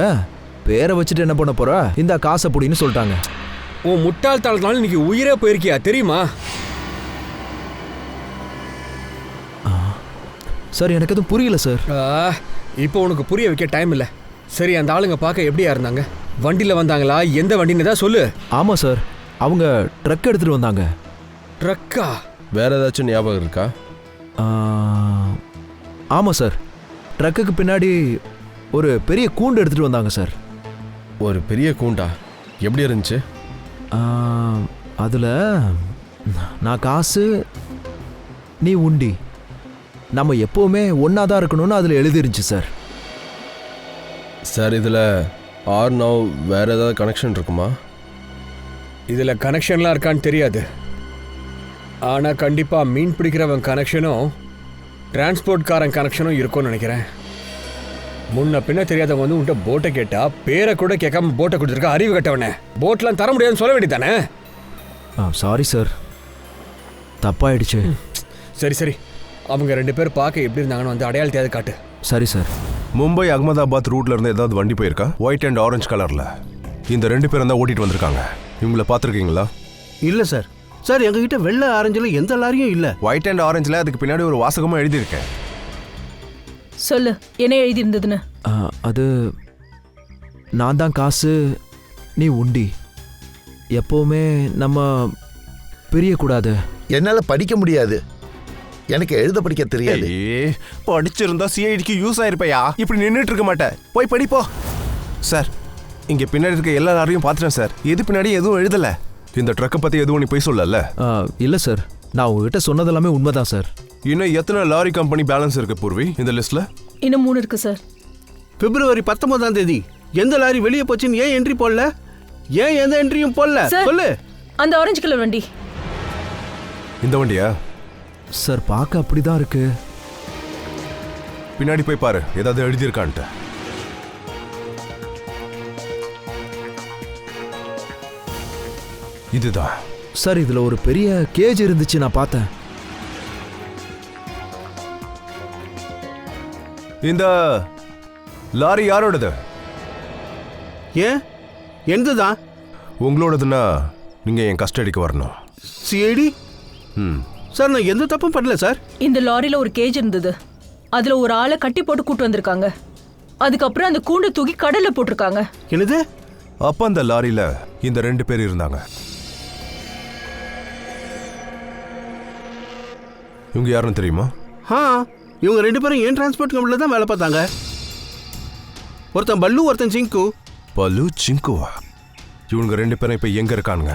பேரை வச்சுட்டு என்ன பண்ண போற, இந்த காசை புடின்னு சொல்லிட்டாங்க. உன் முட்டாள்தனத்தால இன்னைக்கு உயிரே போயிருக்கியா தெரியுமா? சார் எனக்கு எதுவும் புரியல சார். இப்போ உனக்கு புரிய வைக்க டைம் இல்லை. சரி, அந்த ஆளுங்க பார்க்க எப்படியா இருந்தாங்க? வண்டியில் வந்தாங்களா? எந்த வண்டின்னு தான் சொல்லு. ஆமாம் சார், அவங்க ட்ரக் எடுத்துகிட்டு வந்தாங்க. ட்ரக்கா? வேற ஏதாச்சும் ஞாபகம் இருக்கா? ஆமாம் சார், ட்ரக்குக்கு பின்னாடி ஒரு பெரிய கூண்டு எடுத்துகிட்டு வந்தாங்க சார். ஒரு பெரிய கூண்டா? எப்படி இருந்துச்சு? அதில் நான் காசு, நீ உண்டி, நம்ம எப்போவுமே ஒன்றா தான் இருக்கணும்னு அதில் எழுதிருந்துச்சு சார். சார் இதில் ஆர்னவ் வேற ஏதாவது கனெக்ஷன் இருக்குமா? இதில் கனெக்ஷன்லாம் இருக்கான்னு தெரியாது, ஆனால் கண்டிப்பாக மீன் பிடிக்கிறவன் கனெக்ஷனும் டிரான்ஸ்போர்ட்காரன் கனெக்ஷனும் இருக்கும்னு நினைக்கிறேன். முன்ன பின்ன தெரியாதவங்க வந்து உன்ட்ட போட்டை கேட்டா பேரை கூட கேட்காம போட்டை கொடுத்துருக்க, அறிவு கட்டவனே. போட்லாம் தர முடியாதுன்னு சொல்ல வேண்டியதானே? சாரி சார், தப்பாயிடுச்சு. சரி சரி, அவங்க 2 பேர் பார்க்க எப்படி இருந்தாங்கன்னு வந்து அடையாளத்தையாவது காட்டு. சரி சார். மும்பை அகமதாபாத் ரூட்ல இருந்து ஏதாவது வண்டி போயிருக்கா? ஒயிட் அண்ட் ஆரஞ்சு கலர்ல இந்த 2 பேரும் தான் ஓட்டிட்டு வந்திருக்காங்க. இவங்கள பார்த்துருக்கீங்களா? இல்லை சார். சார் எங்ககிட்ட வெள்ளை ஆரஞ்சில் எந்த லாரியும் இல்லை. ஒயிட் அண்ட் ஆரஞ்சில் அதுக்கு பின்னாடி ஒரு வாசகமாக எழுதியிருக்கேன். சொல்லு, என்ன எழுதி இருந்ததுன்னு. அது நான் தான் காசு, நீ உண்டி, எப்போவுமே நம்ம பிரியக்கூடாது. என்னால் படிக்க முடியாது, எனக்கு எழுத படிக்க தெரியாது. படிச்சிருந்தா சிஐடிக்கு யூஸ் ஆயிருப்பையா, இப்படி நின்றுட்டு இருக்க மாட்டேன். போய் படிப்போ. சார் இங்கே பின்னாடி இருக்க எல்லா லாரியும் பார்த்துட்டேன் சார், எது பின்னாடி எதுவும் எழுதலை. இந்த ட்ரக்கை பற்றி எதுவும் நீ போய் சொல்லல? இல்லை சார், நான் உங்ககிட்ட சொன்னதெல்லாமே உண்மைதான் சார். இன்னும் எத்தனை லாரி கம்பெனி பேலன்ஸ் இருக்கு பூர்வி இந்த லிஸ்ட்ல? இன்னும் 3 இருக்கு சார். பிப்ரவரி 19ஆம் தேதி எந்த லாரி வெளியே போச்சுன்னு ஏன் என்ட்ரி போடல? ஏன் எந்த என்ட்ரியும் போடல? சொல்லு. அந்த ஆரஞ்சு கலர் வண்டி. இந்த வண்டியா? சார் பார்க்க அப்படிதான் இருக்கு. பின்னாடி போய் பாரு, ஏதாவது எழுதியிருக்கான்ட்டு. இதுதான் சார், இதுல ஒரு பெரிய கேஜ் இருந்துச்சு, நான் பார்த்தேன். இந்த லாரி யாரோடது? ஏன் எந்ததான்? உங்களோடதுன்னா நீங்க என் கஸ்டடிக்கு வரணும். சிஐடி? சார் நான் எந்த தப்பும் பண்ணல சார். இந்த லாரியில ஒரு கேஜ் இருந்தது, அதுல ஒரு ஆளை கட்டி போட்டு கூட்டு வந்திருக்காங்க. அதுக்கப்புறம் அந்த கூண்டை தூக்கி கடல்ல போட்டிருக்காங்க. என்னது? அப்ப அந்த லாரியில இந்த 2 பேர் இருந்தாங்க. இவங்க யாருன்னு தெரியுமா? இவங்க 2 பேரும் ஏன் டிரான்ஸ்போர்ட் கம்பெனில தான் வேலை பார்த்தாங்க. ஒருத்தன் பல்லு, ஒருத்தன் சிங்கு. பல்லு, சிங்குவா? இவங்க 2 பேரும் இப்ப எங்க இருக்கானுங்க?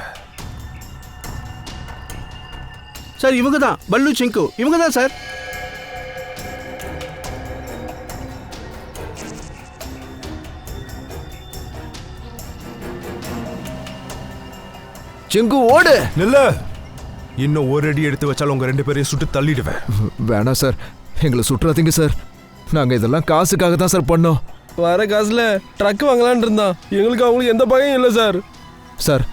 சார் இவங்க தான் பல்லு, சிங்கு, இவங்க தான் சார். சிங்கு ஓடு. இல்ல, இன்னும் ஒரு அடி எடுத்து வச்சாலும் உங்க 2 பேரையும் சுட்டு தள்ளிடுவேன். வேணாம் சார், எங்களை சுற்றாதீங்க சார். நாங்க இதெல்லாம் காசுக்காக தான் சார் பண்ணோம். வர காசுல ட்ரக் வாங்கலான் இருந்தான், எங்களுக்கு அவங்களுக்கு எந்த பயம் இல்லை சார். சார்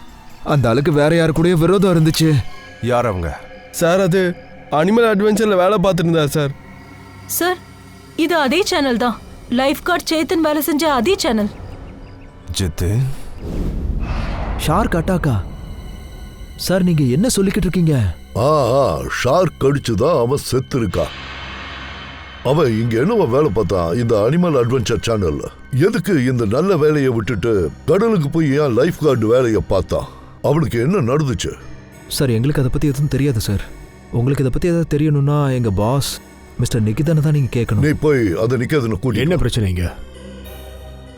அந்த ஆளுக்கு வேற யாரு கூடயும் விரோதம் இருந்துச்சு. யார் அவங்க? சார் அது அனிமல் அட்வென்ச்சர்ல வேலை பார்த்துட்டு இருந்தா சார். சார் இது அதே சேனல் தான், லைஃப் கார்டு சேத்தன் வேலை செஞ்ச அதே சேனல். ஜித்தின் ஷார்க் அட்டாக்கா? சார் நீங்க என்ன சொல்லிக்கிட்டு இருக்கீங்க? ஷார்க் கடிச்சுதான் அவன் செத்து இருக்கா. அவன் இங்க என்னவா வேலை பார்த்தான் இந்த அனிமல் அட்வென்ச்சர் சேனல்ல. எதுக்கு இந்த நல்ல வேலையை விட்டுட்டு கடலுக்கு போய் ஏன் லைஃப் கார்டு வேலையை பார்த்தான்? அவனுக்கு என்ன நடந்துச்சு? சார் எங்களுக்கு அதை பத்தி எதுவும் தெரியாது சார். உங்களுக்கு இதை பத்தி ஏதாவது தெரியணும்னா எங்க பாஸ் மிஸ்டர் நிகிதனை தான் நீங்க கேட்கணும். நீ போய் அதை நிக்காதன கூட்டி. என்ன பிரச்சனைங்க?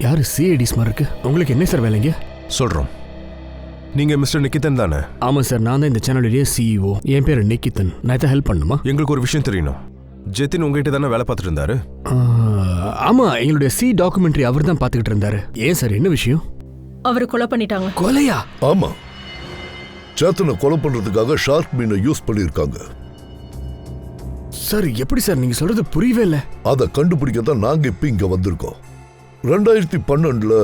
யாரு சிஐடிஸ் மாதிரி இருக்கு? உங்களுக்கு என்ன சார் வேலைங்க? சொல்றோம். நீங்க மிஸ்டர் நிக்கிதன் தானே? ஆமா சார், நான் தான் இந்த சேனலுடைய சிஇஓ. என் பேர் நிக்கிதன். நான் இதை ஹெல்ப் பண்ணுமா? எங்களுக்கு ஒரு விஷயம் தெரியணும். ஜெத்தின் உங்ககிட்ட தானே வேலை பார்த்துட்டு இருந்தாரு? ஆமா, எங்களுடைய டாக்குமெண்ட்ரி அவர் தான் பார்த்துக்கிட்டு இருந்தாரு. ஏன் சார், என்ன விஷயம்? அவரை கொலை பண்ணிட்டாங்க. கொலையா? ஆமா, சேத்தனை கொலை பண்றதுக்காக ஷார்க் மீனை யூஸ் பண்ணிருக்காங்க. சார், எப்படி சார் நீங்க சொல்றது புரியவே இல்லை. அதை கண்டுபிடிக்கத்தான் நாங்க இப்ப இங்க வந்திருக்கோம். 2012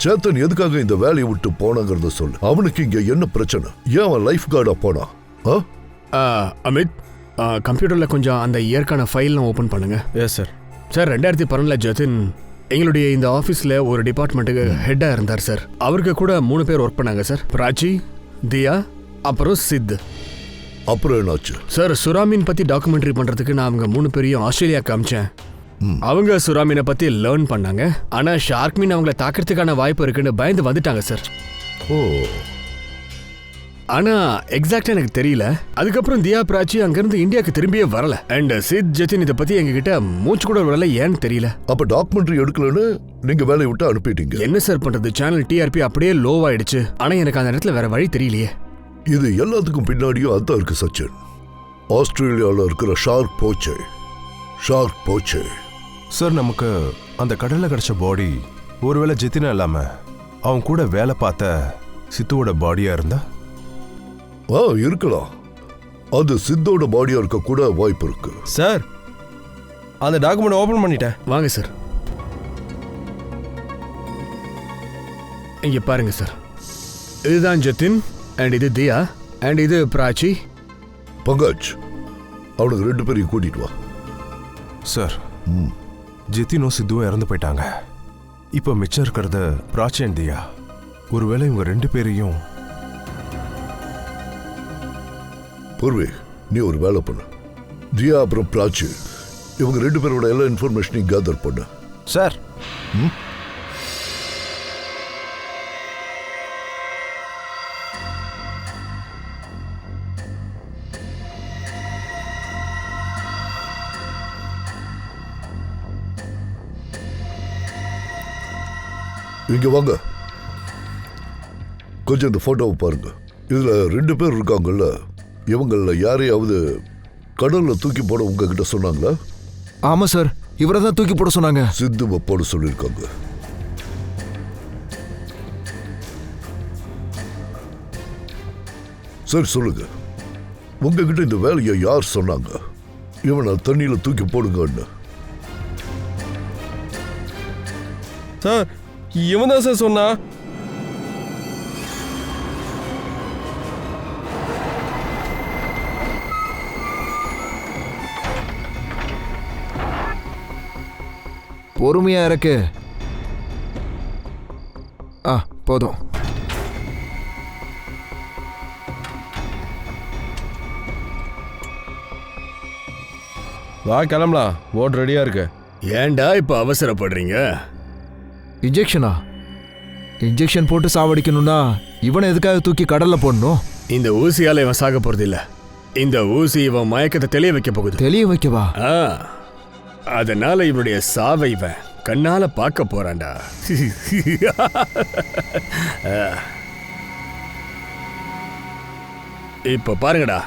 சேத்தன் எதுக்காக இந்த வேலையை விட்டு போனாங்கிறத சொல்லு. அவனுக்கு இங்க என்ன பிரச்சனை? ஏன் அவன் லைஃப் கார்டா போனான்? அமித், கம்ப்யூட்டர்ல கொஞ்சம் அந்த இயற்கான ஃபைல்லாம் ஓபன் பண்ணுங்க. Yes sir. சார், 2012 ஜதின் எங்களுடைய இந்த ஆஃபீஸில் ஒரு டிபார்ட்மெண்ட்டுக்கு ஹெட்டாக இருந்தார் சார். அவருக்கு கூட 3 பேர் ஒர்க் பண்ணாங்க சார். பிராச்சி, தியா, அப்புறம் சித். அப்புறம் என்னாச்சு சார்? சுறாமீன் பற்றி டாக்குமெண்ட்ரி பண்ணுறதுக்கு நான் அவங்க 3 பேரையும் ஆஸ்திரேலியா காமிச்சேன். அவங்க சுறாமீனை பற்றி லேர்ன் பண்ணாங்க. ஆனால் ஷார்க் மீன் அவங்கள தாக்கிறதுக்கான வாய்ப்பு இருக்குன்னு பயந்து வந்துட்டாங்க சார். ஓ, ஆனா எக்ஸாக்டா எனக்கு தெரியல. அதுக்கப்புறம் தியா, பிராச்சி அங்கிருந்து இந்தியாவுக்கு திரும்பியே வரல. அண்ட் சித், ஜதின் இதை பத்தி எங்ககிட்ட மூச்சு கூட விடல. ஏன்னு தெரியல. அப்ப டாக்குமெண்ட்ரி எடுக்கலன்னு நீங்க வேலையை விட்டு அனுப்பிட்டீங்க. என்ன சார் பண்றது? சேனல் டிஆர்பி அப்படியே லோவாயிடுச்சு. ஆனா எனக்கு அந்த இடத்துல வேற வழி தெரியலையே. இது எல்லாத்துக்கும் பின்னாடியும் அதான் இருக்கு சச்சின். ஆஸ்திரேலியாவில் இருக்கிற ஷார்க் போச்சே. சார், நமக்கு அந்த கடல்ல கிடைச்ச பாடி ஒருவேளை ஜெத்தினா இல்லாம அவன் கூட வேலை பார்த்த சித்துவோட பாடியா இருந்தா? இருக்கலாம். அது சித்தோட பாடியா இருக்க கூட வாய்ப்பு இருக்கு. சார், அந்த டாக்குமெண்ட் ஓபன் பண்ணிட்டேன். வாங்க சார், இங்க பாருங்க சார். இதுதான் ஜதின், அண்ட் இது தியா, அண்ட் இது பிராச்சி. பங்கஜ், அவனுக்கு 2 பேரையும் கூட்டிட்டு வா. சார், ஜெத்தினும் சித்துவும் இறந்து போயிட்டாங்க. இப்போ மிச்சம் இருக்கிறது பிராச்சி அண்ட் தியா. ஒருவேளை இவங்க 2 பேரையும்... பூர்வி, நீ ஒரு வேலை பண்ணு. தியா அப்புறம் பிராச்சி, இவங்க 2 பேரோட எல்லா இன்ஃபர்மேஷனையும் கேதர் பண்ணு. சார், இங்க வாங்க. கொஞ்சம் இந்த போட்டோவை பாருங்க. இதுல 2 பேர் இருக்காங்கல்ல, இவங்கள யாரையாவது கடல்ல தூக்கி போட உங்ககிட்ட சொன்னாங்களா? ஆமா சார், இவரை தான் தூக்கி போட சொன்னாங்க. சித்துவை போட சொல்லியிருக்காங்க. சரி, சொல்லுங்க, உங்ககிட்ட இந்த வேலையை யார் சொன்னாங்க? இவனை தண்ணியில தூக்கி போடுங்கன்னு. சார், இவன் தான் சார் சொன்னா. பொறுமையா இருக்கு. போதும். வா, கிளம்பலாம். போட் ரெடியா இருக்கு. ஏன்டா இப்ப அவசரப்படுறீங்க? இன்ஜெக்ஷன் போட்டு சாவடிக்கணும்னா இவனை எதுக்காக தூக்கி கடல்ல போடணும்? இந்த ஊசியால இவன் சாக போறது இல்ல. இந்த ஊசி இவன் மயக்கத்தை தெளிய வைக்க போகுது. தெளிய வைக்கவா? அதனால இவனுடைய சாவை இவன் கண்ணால பார்க்க போறான்டா. இப்ப பாருங்கடா.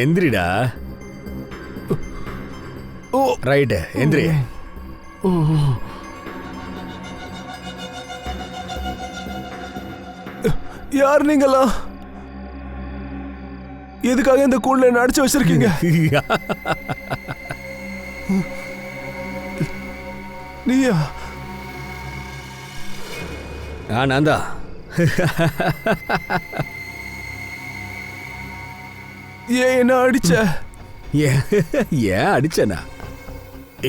எந்திரிடா. ரைட், எந்திரி. யார் நீங்களா? எதுக்காக இந்த கூண்டுல என்ன அடிச்சு வச்சிருக்கீங்க? நீயா? நான் தான். ஏன் என்ன அடிச்ச? ஏன் அடிச்சனா?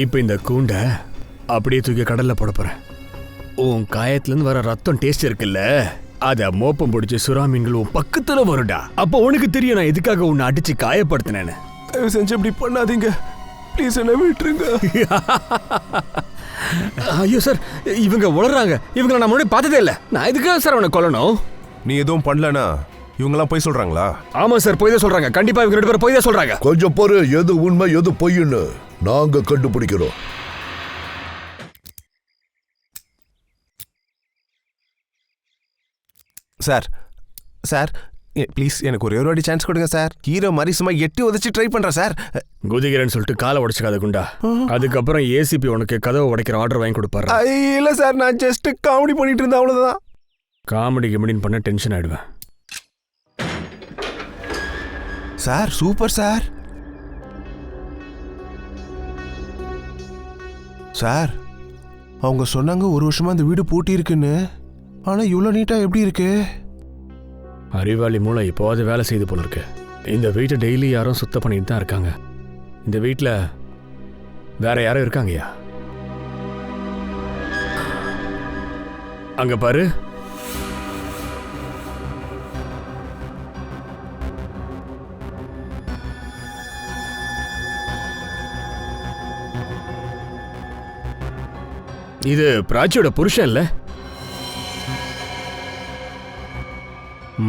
இப்ப இந்த கூண்டை அப்படியே தூக்கி கடல்ல போட போறேன். உன் காயத்துல இருந்து வர ரத்தம் டேஸ்ட் இருக்குல்ல, அத மோப்பம் பிடிச்ச சுறா மீன்கள் உன் பக்கத்துல வரும்டா. அப்போ உனக்கு தெரியும் நான் எதுக்காக உன்னை அடிச்சு காயப்படுத்தினேன்னு. தயவு செஞ்சு இப்படி பண்ணாதீங்க, ப்ளீஸ் என்ன விட்டுருங்க. ஐயோ சார், இவங்க உளறாங்க. இவங்களை நான் முன்னாடி பார்த்ததே இல்லை. நான் எதுக்காக சார் அவனை கொல்லணும்? நீ எதுவும் பண்ணலனா இவங்கெல்லாம் போய் சொல்றாங்களா? ஆமா சார், போய் தான் சொல்றாங்க. கண்டிப்பா இவங்க 2 பேரும் போய் தான் சொல்றாங்க. கொஞ்சம் பொறு, எது உண்மை எது பொய்ன்னு நாங்க கண்டுபிடிக்கிறோம். சார் சார் ப்ளீஸ் எனக்கு ஒரே ஒரு வாட்டி சான்ஸ் கொடுங்க சார். ஹீரோ மாதிரி சும்மா எட்டி உதச்சி ட்ரை பண்றேன் சார். குதிக்கிறேன்னு சொல்லிட்டு காலை உடைச்சுக்காத குண்டா. அதுக்கப்புறம் ஏசிபி உனக்கு கதவை உடைக்கிற ஆர்டர் வாங்கி கொடுப்பாரு. இல்ல சார், நான் ஜஸ்ட் காமெடி பண்ணிட்டு இருந்தேன், அவ்வளவுதான். காமெடி கிமெடின்னு பண்ண டென்ஷன் ஆயிடுவேன். Sir super sir. சார் அவங்க சொன்னாங்க 1 வருஷமா இந்த வீடு பூட்டி இருக்குன்னு. ஆனா இவ்வளோ நீட்டா எப்படி இருக்கு? அறிவாளி மூளை இப்போது வேலை செய்து போல இருக்கு. இந்த வீட்டை டெய்லி யாரும் சுத்தம் பண்ணிட்டு தான் இருக்காங்க. இந்த வீட்டில் வேற யாரும் இருக்காங்கய்யா? அங்க பாரு. இது பிராச்சியோட புருஷன் இல்ல?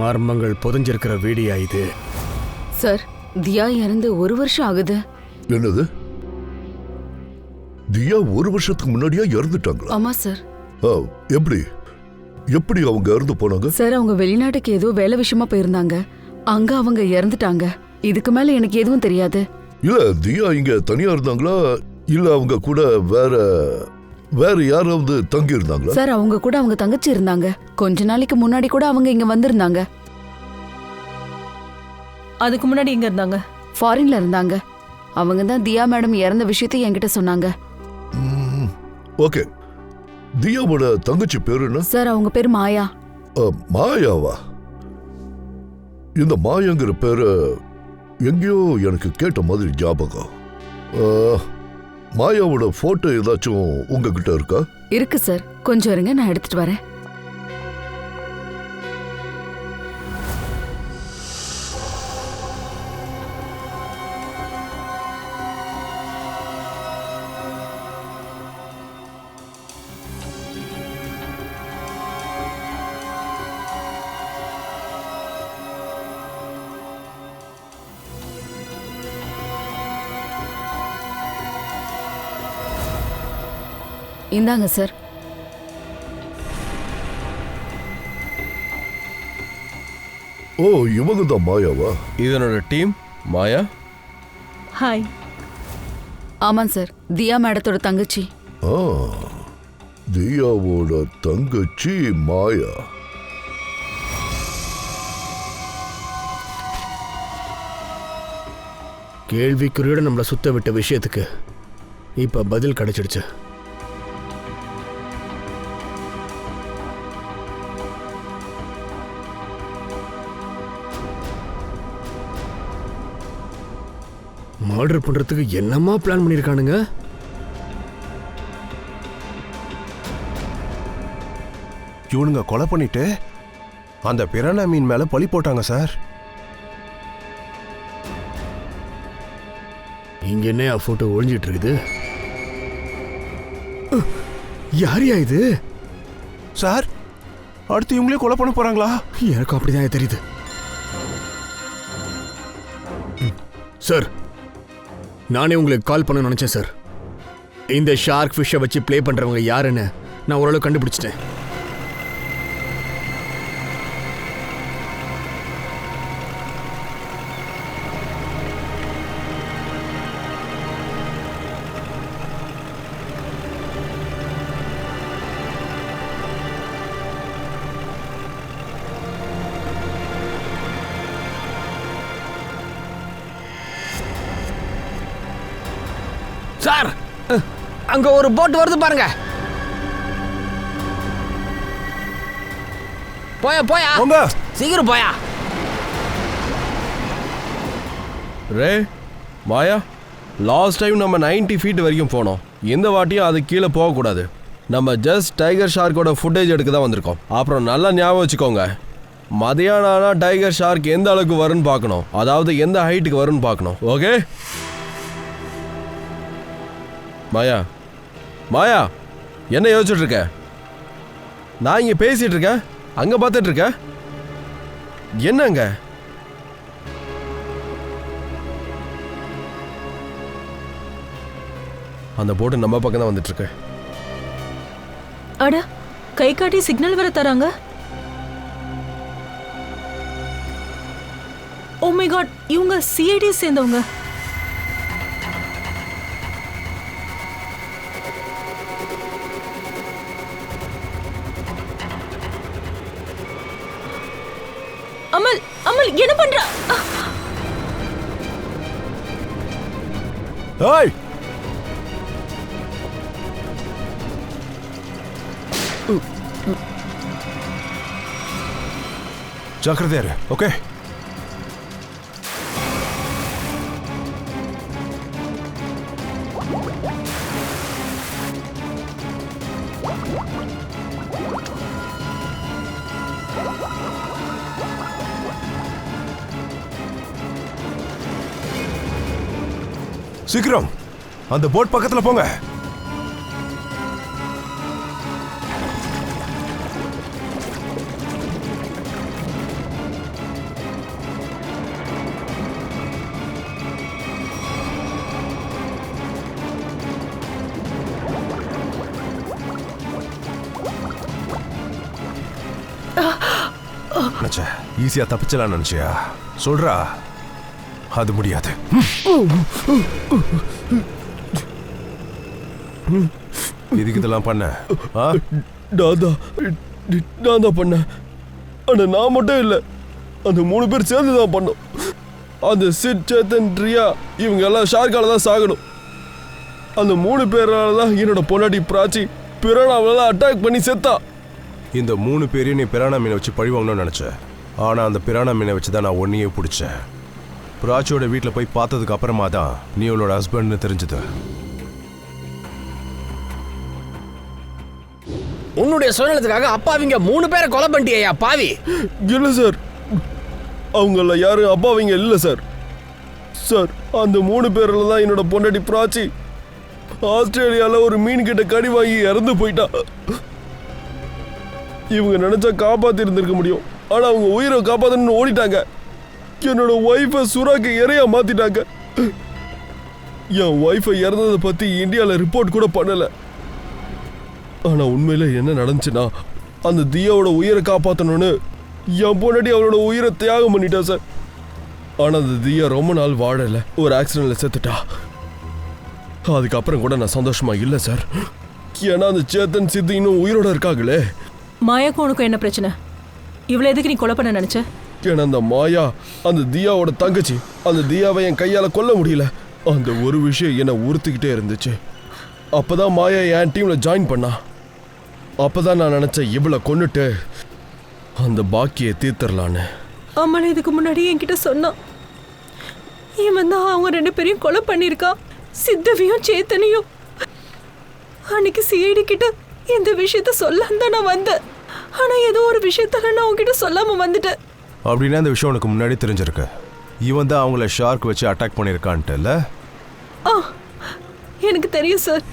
மர்மங்கள் புதைஞ்சிருக்கிற வீடியா இது? சார், தியா இறந்து 1 வருஷம் ஆகுது. என்னது? தியா 1 வருஷத்துக்கு முன்னாடியா இறந்துட்டாங்களா? ஆமா சார். எப்படி எப்படி அவங்க இறந்து போனாங்க? சார், அவங்க வெளிநாட்டுக்கு ஏதோ வேலை விஷயமா போயிருந்தாங்க. அங்க அவங்க இறந்துட்டாங்க. இதுக்கு மேல எனக்கு எதுவும் தெரியாது. இல்ல, தியா இங்க தனியா இருந்தாங்களா இல்ல அவங்க கூட வேற யாராவது தங்கி இருந்தாங்களா? சார், அவங்க கூட அவங்க தங்கச்சி இருந்தாங்க. கொஞ்ச நாளைக்கு முன்னாடி கூட அவங்க இங்க வந்திருந்தாங்க. அதுக்கு முன்னாடி எங்க இருந்தாங்க? ஃபாரின்ல இருந்தாங்க. அவங்க தான் தியா மேடம் இறந்த விஷயத்தை என்கிட்ட சொன்னாங்க. ஓகே, தியாவோட தங்கச்சி பேரு என்ன? சார், அவங்க பேர் மாயா. மாயாவா? இந்த மாயாங்கிற பேரு எங்கேயோ எனக்கு கேட்ட மாதிரி ஞாபகம். மாயாவோட போட்டோ ஏதாச்சும் உங்ககிட்ட இருக்கா? இருக்கு சார், கொஞ்சம் இருங்க, நான் எடுத்துட்டு வரேன். இந்தாங்க சார். ஓ, இவங்க தான் மாயாவா? இதனோட டீம் மாயா. ஹாய். ஆமாம் சார், தியா மேடத்தோட தங்கச்சி. தியாவோட தங்கச்சி மாயா. கேள்விக்குறியோட நம்மளை சுத்த விட்ட விஷயத்துக்கு இப்ப பதில் கிடைச்சிடுச்சு. மர்டர் பண்றதுக்கு என்னமா பிளான் பண்ணிருக்கானுங்க? இவனுங்க கொலை பண்ணிட்டு அந்த பிரானா மீன் மேல பழி போட்டாங்க சார். இங்க என்ன போட்டோ ஒழிஞ்சிட்டு இருக்குது? யாரையா இது? சார், அடுத்து இவங்களே கொலை பண்ண போறாங்களா? எனக்கு அப்படிதான் தெரியுது சார். நானே உங்களுக்கு கால் பண்ண நினைச்சேன் சார். இந்த ஷார்க் ஃபிஷ்ஷை வச்சு ப்ளே பண்றவங்க யாருன்னு நான் ஓரளவு கண்டுபிடிச்சிட்டேன். சார், அங்க ஒரு போட் வருது பாருங்க. போயா போயா, சீக்கிரம் போயா. ரே மாயா, லாஸ்ட் டைம் நம்ம 90 ஃபீட் வரைக்கும் போனோம். இந்த வாட்டியும் அது கீழே போகக்கூடாது. நம்ம ஜஸ்ட் டைகர் ஷார்க்கோட ஃபுட்டேஜ் எடுக்க தான் வந்திருக்கோம். அப்புறம் நல்லா ஞாபகம் வச்சுக்கோங்க, மதியானம் ஆனா டைகர் ஷார்க் எந்த அளவுக்கு வரும்னு பார்க்கணும். அதாவது எந்த ஹைட்டுக்கு வரும்னு பார்க்கணும். ஓகே மாயா, மாயா என்ன யோசிச்சுட்டு இருக்க? நான் இங்க பேசிட்டு இருக்கேன், அங்க பார்த்துட்டு இருக்க. என்னங்க அந்த போட்டு நம்ம பக்கம் தான் வந்துட்டு இருக்கு. அட, கை காட்டி சிக்னல் வர தராங்க. ஓ மை காட், இவங்க சிஐடி சேர்ந்தவங்க. அமல், அமல் என்ன பண்றா? ஏய், ஜாக்கிரதையா இரு. ஓகே, சீக்கிரம் அந்த போட் பக்கத்துல போங்க. ஈஸியா தப்பிச்சலாம் நினைச்சியா? சொல்றா, அது முடியாது. இதுக்கு இதெல்லாம் பண்ண? நான் தான் பண்ணேன். ஆனா நான் மட்டும் இல்லை, அந்த 3 பேர் சேர்ந்து தான் பண்ணோம். அந்த சிட், சேத்தன், ரியா இவங்க எல்லாம் ஷார்க்கால தான் சாகணும். அந்த 3 பேரால தான் என்னோட பொண்டாட்டி பிராச்சி பிரானாவெல்லாம் அட்டாக் பண்ணி செத்தா. இந்த 3 பேரையும் நீ பிரானா மீனை வச்சு பழி வாங்கணும்னு நினைச்ச. ஆனா அந்த பிரானா மீனை வச்சு தான் நான் ஒன்னையே பிடிச்சேன். பிராச்சியோட வீட்டில் போய் பார்த்ததுக்கு அப்புறமா தான் நீ அவளோட ஹஸ்பண்ட்னு தெரிஞ்சது. உன்னுடைய சுயநலத்துக்காக அப்பாவிங்க 3 பேரை கொலை பண்ணிட்டியா பாவி? இல்லை சார், அவங்கள யாரும் அப்பாவிங்க இல்லை சார். சார், அந்த 3 பேரில் தான் என்னோட பொண்டாட்டி பிராச்சி ஆஸ்திரேலியாவில் ஒரு மீன் கிட்ட கடி வாங்கி இறந்து போயிட்டா. இவங்க நினைச்சா காப்பாத்தி இருந்திருக்க முடியும். ஆனா அவங்க உயிரை காப்பாத்தணும்னு ஓடிட்டாங்க. என்னோட ஒய்ஃபை சுறாக்கு இறையா மாத்திட்டாங்க. என் ஒய்ஃபை இறந்ததை பத்தி இந்தியாவில் ரிப்போர்ட் கூட பண்ணல. ஆனா உண்மையில என்ன நடந்துச்சுன்னா, அந்த தியாவோட உயிரை காப்பாற்றணும்னு என் பொண்டாட்டி அவளோட உயிரை தியாகம் பண்ணிட்டா சார். ஆனா அந்த தியா ரொம்ப நாள் வாழல, ஒரு ஆக்சிடென்ட்ல செத்துட்டா. அதுக்கப்புறம் கூட நான் சந்தோஷமா இல்லை சார். ஏன்னா அந்த சேத்தன், சித்து இன்னும் உயிரோட இருக்காங்களே. மாயாக்கும் உனக்கும் என்ன பிரச்சனை? இவ்வளவு எதுக்கு நீ கொலை பண்ண நினைச்ச? ஏன்னா அந்த மாயா அந்த தியாவோட தங்கச்சி. அந்த தியாவை என் கையால கொல்ல முடியல. அந்த ஒரு விஷயம் என்னை உறுத்திக்கிட்டே இருந்துச்சு. அப்பதான் மாயா என் டீம்ல ஜாயின் பண்ணா. அப்பதான் நான் நினைச்சேன், இவளை கொன்னுட்டு அந்த பாக்கியை தீர்த்தரலான்னு. அம்மா இதுக்கு முன்னாடி என்கிட்ட சொன்னான். இவன் தான் அவங்க 2 பேரையும் கொலை பண்ணியிருக்கா, சித்தவியும் சேத்தனையும். அன்னைக்கு சிஐடி கிட்ட இந்த விஷயத்த சொல்லாம தான் நான் வந்தேன். ஆனா ஏதோ ஒரு விஷயத்தால நான் உங்ககிட்ட சொல்லாம வந்துட்டேன். அப்படின்னா இந்த விஷயம் உனக்கு முன்னாடி தெரிஞ்சிருக்கு. இவன் தான் அவங்கள ஷார்க் வச்சு அட்டாக் பண்ணியிருக்கான்ட்டு இல்லை? எனக்கு தெரியும் சார்.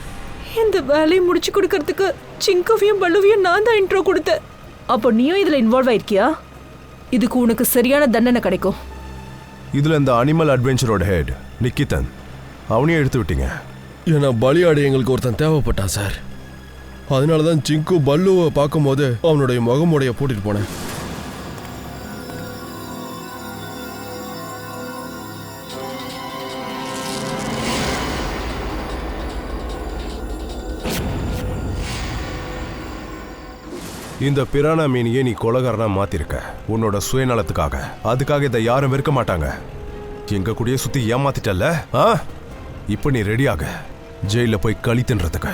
இந்த வேலையை முடிச்சு கொடுக்கறதுக்கு சிங்கவையும் பல்லுவையும் நான் தான் இன்ட்ரோ கொடுத்தேன். அப்போ நீயும் இதுல இன்வால்வ் ஆயிருக்கியா? இதுக்கு உனக்கு சரியான தண்டனை கிடைக்கும். இதுல இந்த அனிமல் அட்வென்ச்சரோட ஹெட் நிக்கிதன், அவனையும் எடுத்து விட்டீங்க. ஏன்னா பலியாடு எங்களுக்கு ஒருத்தன் தேவைப்பட்டான் சார். அதனால தான் சிங்கு பல்லுவை பார்க்கும்போது அவனுடைய முகமுடைய போட்டுட்டு போனேன். இந்த பிரானா மீனியை நீ கொலகாரனா மாத்திருக்க உன்னோட சுயநலத்துக்காக. அதுக்காக இதை யாரும் வெறுக்க மாட்டாங்க. எங்க கூடயே சுத்தி ஏமாத்திட்டல்ல? இப்போ நீ ரெடியாக ஜெயில போய் களி தின்றதுக்கு.